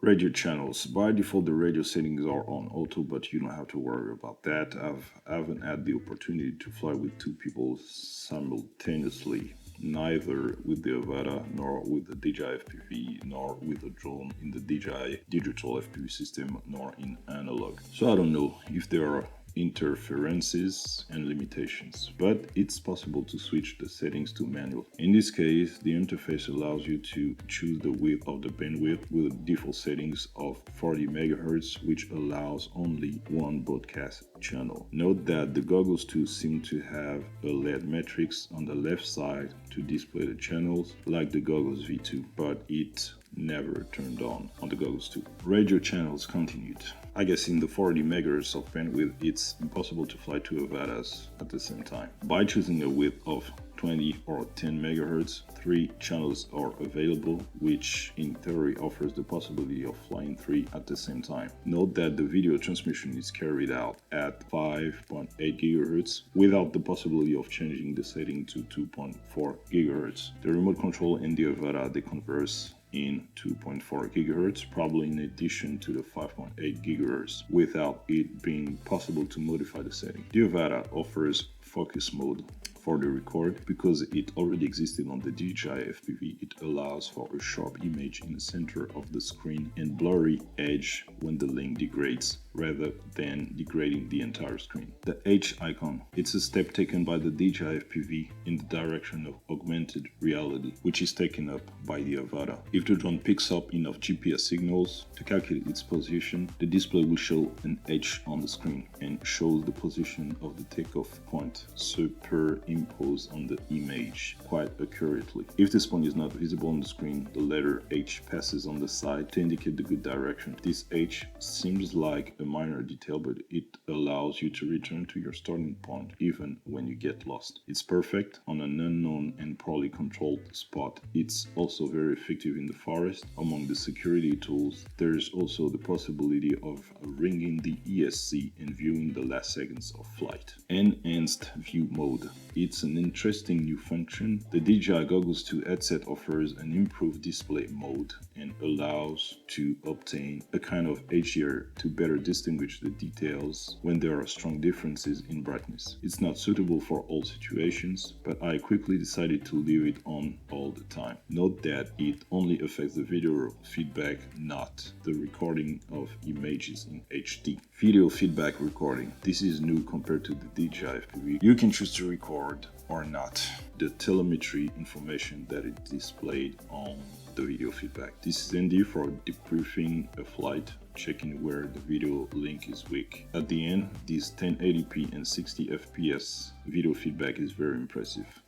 Radio channels. By default, the radio settings are on auto, but you don't have to worry about that. I haven't had the opportunity to fly with two people simultaneously, neither with the Avata, nor with the DJI FPV, nor with a drone in the DJI Digital FPV System, nor in analog. So I don't know if there are interferences and limitations, but it's possible to switch the settings to manual. In this case, the interface allows you to choose the width of the bandwidth with a default settings of 40 MHz, which allows only one broadcast channel. Note that the Goggles 2 seem to have a LED matrix on the left side to display the channels like the Goggles V2, but it never turned on the Goggles 2. Radio channels continued. I guess in the 40 MHz of bandwidth, it's impossible to fly two Avatas at the same time. By choosing a width of 20 or 10 MHz, 3 channels are available, which in theory offers the possibility of flying 3 at the same time. Note that the video transmission is carried out at 5.8 GHz without the possibility of changing the setting to 2.4 GHz. The remote control and the Avata, they converse in 2.4 GHz, probably in addition to the 5.8 GHz, without it being possible to modify the setting. The Avata offers focus mode for the record. Because it already existed on the DJI FPV, it allows for a sharp image in the center of the screen and blurry edge when the link degrades, rather than degrading the entire screen. The H icon, it's a step taken by the DJI FPV in the direction of augmented reality, which is taken up by the Avata. If the drone picks up enough GPS signals to calculate its position, the display will show an H on the screen and shows the position of the takeoff point superimposed on the image quite accurately. If this point is not visible on the screen, the letter H passes on the side to indicate the good direction. This H seems like a minor detail, but it allows you to return to your starting point even when you get lost. It's perfect on an unknown and poorly controlled spot. It's also very effective in the forest. Among the security tools, there is also the possibility of ringing the ESC and viewing the last seconds of flight. Enhanced view mode. It's an interesting new function. The DJI Goggles 2 headset offers an improved display mode and allows to obtain a kind of HDR to better distinguish the details when there are strong differences in brightness. It's not suitable for all situations, but I quickly decided to leave it on all the time. Note that it only affects the video feedback, not the recording of images in HD. Video feedback recording. This is new compared to the DJI FPV. You can choose to record or not the telemetry information that is displayed on the video feedback. This is handy for debriefing a flight, checking where the video link is weak. At the end, this 1080p and 60 fps video feedback is very impressive.